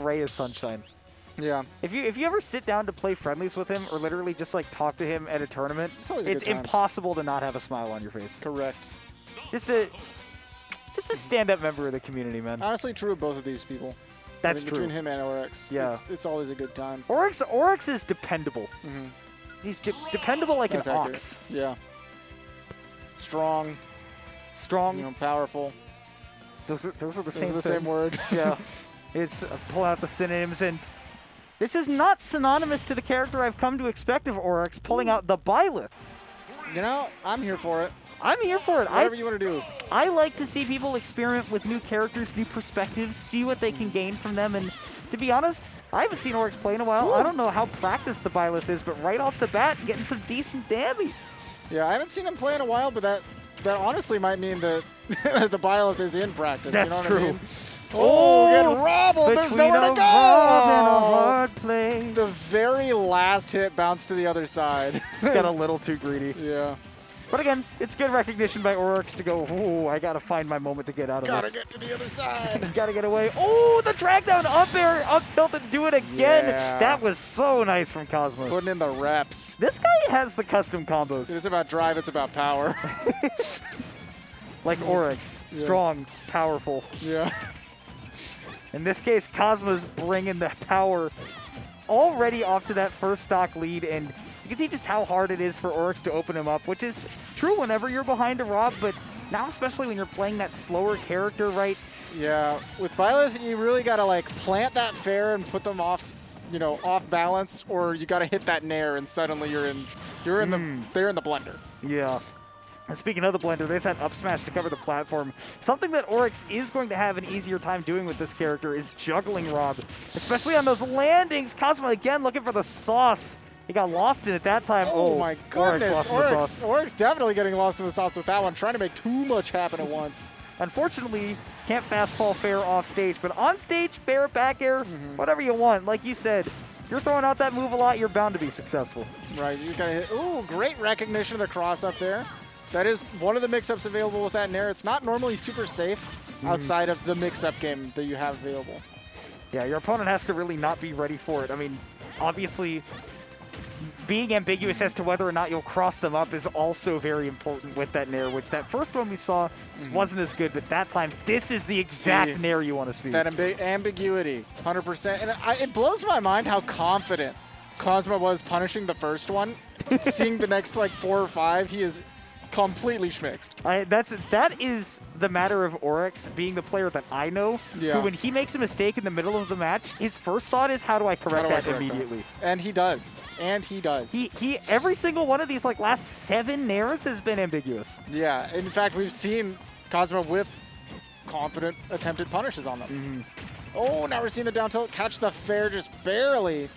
ray of sunshine. Yeah. If you ever sit down to play friendlies with him or literally just like talk to him at a tournament, it's impossible to not have a smile on your face. Correct. Just a stand-up member of the community, man. Honestly, true of both of these people. That's true. Between him and Orex, yeah, it's always a good time. Orex is dependable. Mm-hmm. He's dependable like That's an accurate. ox. Yeah. Strong. Strong. You know, powerful. Those are the same thing. word. Yeah. It's pull out the synonyms, and this is not synonymous to the character I've come to expect of Orex, pulling out the Byleth. You know, I'm here for it. I'm here for it. Whatever you want to do. I like to see people experiment with new characters, new perspectives, see what they can gain from them. And to be honest, I haven't seen Orex play in a while. I don't know how practiced the Byleth is, but right off the bat, getting some decent damage. Yeah, I haven't seen him play in a while, but that honestly might mean that the Byleth is in practice. That's you know true. What I mean? Oh, getting robbled. There's nowhere to go. And a hard place. The very last hit bounced to the other side. It's got a little too greedy. Yeah. But again, it's good recognition by Orex to go, ooh, I got to find my moment to get out of this. Gotta get to the other side. Gotta get away. Oh, the drag down up air, up tilt, and do it again. Yeah. That was so nice from Kazma. Putting in the reps. This guy has the custom combos. It's about drive, it's about power. Like Orex, strong, powerful. Yeah. In this case, Kazma's bringing the power already off to that first stock lead, and you can see just how hard it is for Orex to open him up, which is true whenever you're behind a Rob, but now especially when you're playing that slower character, right? Yeah, with Byleth, you really got to like plant that fair and put them off, you know, off balance, or you got to hit that nair and suddenly they're in the blender. Yeah. And speaking of the blender, there's that up smash to cover the platform. Something that Orex is going to have an easier time doing with this character is juggling Rob, especially on those landings. Kazma again looking for the sauce. He got lost in it that time. Oh my goodness. Orex lost in the sauce. Orex definitely getting lost in the sauce with that one, trying to make too much happen at once. Unfortunately, can't fast fall fair off stage, but on stage, fair, back air, whatever you want. Like you said, if you're throwing out that move a lot, you're bound to be successful. Right, you gotta hit. Ooh, great recognition of the cross up there. That is one of the mix-ups available with that nair. It's not normally super safe outside of the mix-up game that you have available. Yeah, your opponent has to really not be ready for it. I mean, obviously, being ambiguous as to whether or not you'll cross them up is also very important with that nair, which that first one we saw wasn't as good, but that time, this is the exact nair you want to see. That ambiguity, 100%. And it blows my mind how confident Kazma was punishing the first one. Seeing the next, like, 4 or 5, he is completely schmixed. That is the matter of Orex being the player that I know, yeah, who when he makes a mistake in the middle of the match, his first thought is, how do I correct that immediately? And he does. And he does. He every single one of these like last 7 nairs has been ambiguous. Yeah, in fact, we've seen Kazma with confident attempted punishes on them. Oh, now we're seeing the down tilt catch the fair just barely.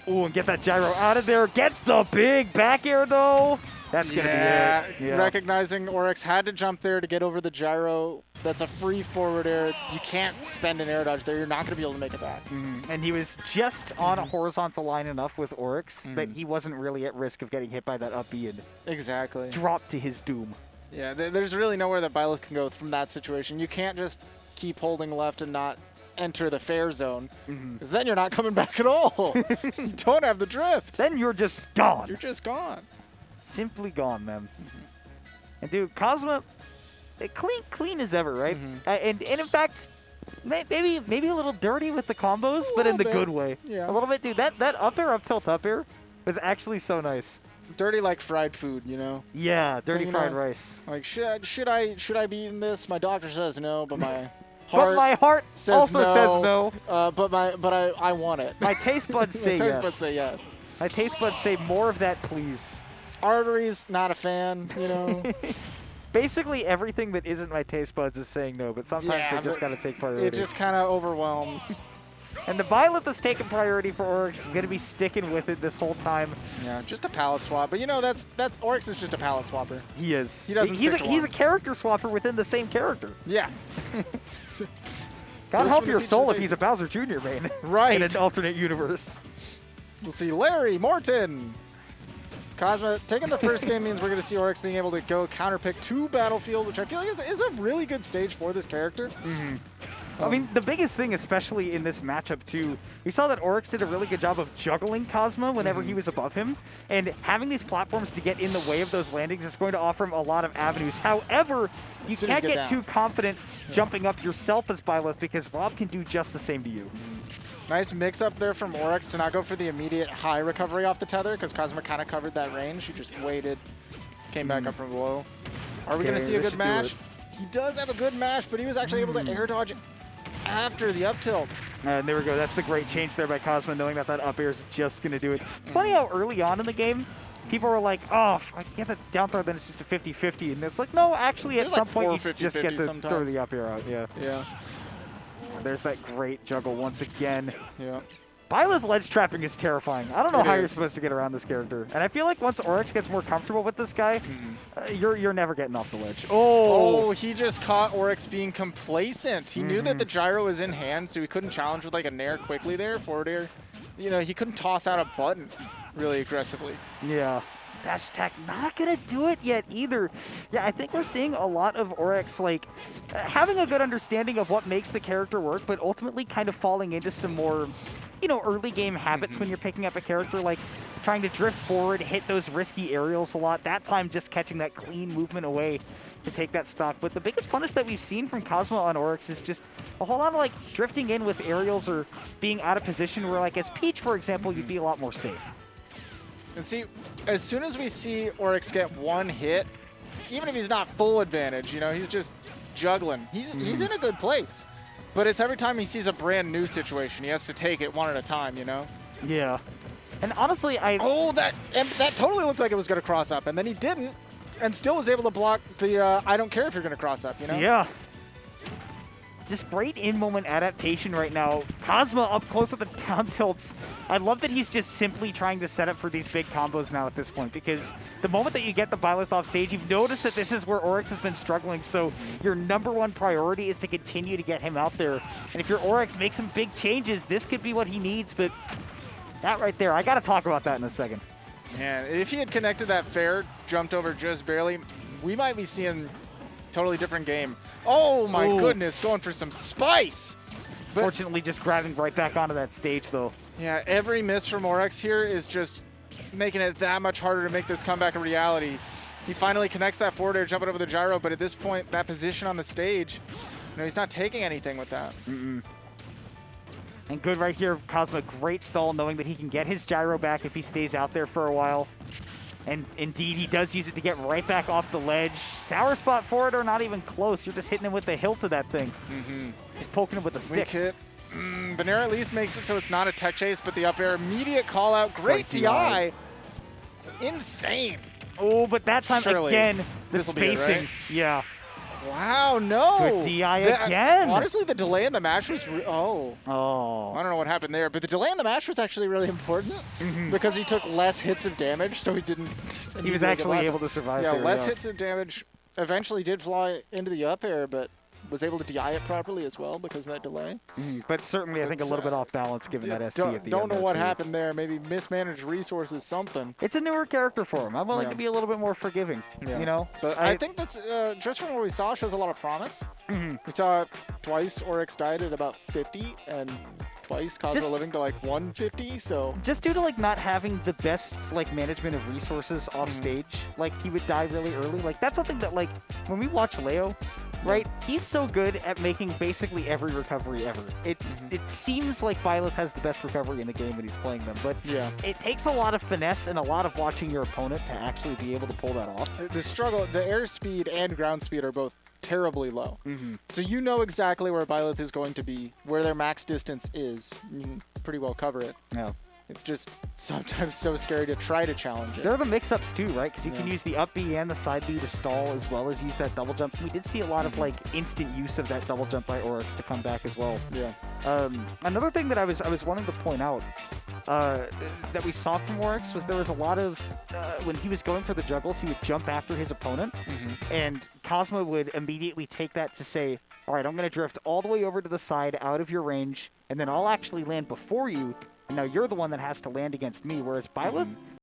Oh, and get that gyro out of there. Gets the big back air though. That's going to be it. Yeah. Recognizing Orex had to jump there to get over the gyro. That's a free forward air. You can't spend an air dodge there. You're not going to be able to make it back. And he was just on a horizontal line enough with Orex that he wasn't really at risk of getting hit by that up B and exactly drop to his doom. Yeah, there's really nowhere that Byleth can go from that situation. You can't just keep holding left and not enter the fair zone, because then you're not coming back at all. You don't have the drift. Then you're just gone. You're just gone. Simply gone, man. And dude, Kazma, clean as ever, right? And in fact, maybe a little dirty with the combos, but in the good way. Yeah. A little bit, dude. That up air, up tilt, up air was actually so nice. Dirty like fried food, you know? Yeah, dirty fried rice. Like, should I be eating this? My doctor says no, but my heart says also says no. But I want it. My taste buds say yes. My taste buds say yes. My taste buds say more of that, please. Arteries, not a fan, you know. Basically, everything that isn't my taste buds is saying no, but sometimes they just got to take priority. It just kind of overwhelms. And the Byleth is taking priority for Orex. Going to be sticking with it this whole time. Yeah, just a palette swap. But you know, that's Orex is just a palette swapper. He is. He doesn't. He's a character swapper within the same character. Yeah. God help your soul if he's a Bowser Jr. main. Right. In an alternate universe. We'll see Larry Morton. Kazma taking the first game means we're going to see Orex being able to go counterpick to Battlefield, which I feel like is a really good stage for this character. I mean, the biggest thing, especially in this matchup, too, we saw that Orex did a really good job of juggling Kazma whenever he was above him, and having these platforms to get in the way of those landings is going to offer him a lot of avenues. However, you can't get too confident jumping up yourself as Byleth, because Rob can do just the same to you. Nice mix-up there from Orex to not go for the immediate high recovery off the tether, because Kazma kind of covered that range. He just waited, came back up from below. Are we going to see a good mash? He does have a good mash, but he was actually able to air dodge after the up tilt. And there we go. That's the great change there by Kazma, knowing that that up air is just going to do it. It's funny how early on in the game, people were like, oh, if I get the down throw, then it's just a 50-50. And it's like, no, actually, at some point, you just get to throw the up air out. Yeah. There's that great juggle once again. Yeah. Byleth ledge trapping is terrifying. I don't know how you're supposed to get around this character. And I feel like once Orex gets more comfortable with this guy, you're never getting off the ledge. Oh, he just caught Orex being complacent. He knew that the gyro was in hand, so he couldn't challenge with like a nair quickly there, forward air. You know, he couldn't toss out a button really aggressively. Yeah. Dash attack not gonna do it yet either. Yeah, I think we're seeing a lot of Orex like having a good understanding of what makes the character work, but ultimately kind of falling into some more, you know, early game habits when you're picking up a character, like trying to drift forward, hit those risky aerials a lot. That time just catching that clean movement away to take that stock. But the biggest punish that we've seen from Kazma on Orex is just a whole lot of like drifting in with aerials or being out of position where, like as Peach, for example, you'd be a lot more safe. And see, as soon as we see Orex get one hit, even if he's not full advantage, you know, he's just juggling. He's in a good place. But it's every time he sees a brand new situation, he has to take it one at a time, you know? Yeah. And honestly, Oh, that totally looked like it was going to cross up, and then he didn't, and still was able to block the I don't care if you're going to cross up, you know? Yeah. Just great in-moment adaptation right now. Kazma up close with the down tilts. I love that he's just simply trying to set up for these big combos now at this point, because the moment that you get the Byleth off stage, you've noticed that this is where Orex has been struggling, so your #1 priority is to continue to get him out there. And if your Orex makes some big changes, this could be what he needs, but that right there, I got to talk about that in a second. Man, if he had connected that fair, jumped over just barely, we might be seeing totally different game. Oh my goodness, going for some spice. But fortunately, just grabbing right back onto that stage, though. Yeah, every miss from Orex here is just making it that much harder to make this comeback a reality. He finally connects that forward air, jumping over the gyro, but at this point, that position on the stage, you know, he's not taking anything with that. And good right here, Kazma, great stall, knowing that he can get his gyro back if he stays out there for a while. And indeed, he does use it to get right back off the ledge. Sour spot forward or not even close. You're just hitting him with the hilt of that thing. Just poking him with a stick. Hit. Venera at least makes it so it's not a tech chase, but the up air, immediate call out. Great DI. Insane. Oh, but that time again, the spacing. Right? Yeah. Wow, no. Good DI again. Honestly, the delay in the match was, I Oh. don't know what happened there, but the delay in the match was actually really important because he took less hits of damage, so he didn't. He was actually able to survive. Yeah, there, less hits of damage. Eventually did fly into the up air, but was able to DI it properly as well because of that delay. But certainly, I think a little bit off balance given that SD at the end. Don't know what happened there. Maybe mismanaged resources, something. It's a newer character for him. I'm willing to be a little bit more forgiving, you know? But I think that's, just from what we saw, shows a lot of promise. We saw twice Orex died at about 50, and twice Kazma living to like 150, so. Just due to like not having the best like management of resources off stage, like he would die really early. Like that's something that like, when we watch Leo, right? He's so good at making basically every recovery ever. It seems like Byleth has the best recovery in the game when he's playing them, but it takes a lot of finesse and a lot of watching your opponent to actually be able to pull that off. The struggle, the air speed and ground speed are both terribly low. So you know exactly where Byleth is going to be, where their max distance is. You can pretty well cover it. Yeah. It's just sometimes so scary to try to challenge it. There are the mix-ups too, right? Because you can use the up B and the side B to stall as well as use that double jump. We did see a lot of like instant use of that double jump by Orex to come back as well. Yeah. Another thing that I was wanting to point out that we saw from Orex was there was a lot of when he was going for the juggles, he would jump after his opponent, and Kazma would immediately take that to say, all right, I'm going to drift all the way over to the side out of your range, and then I'll actually land before you. And now you're the one that has to land against me, whereas Byleth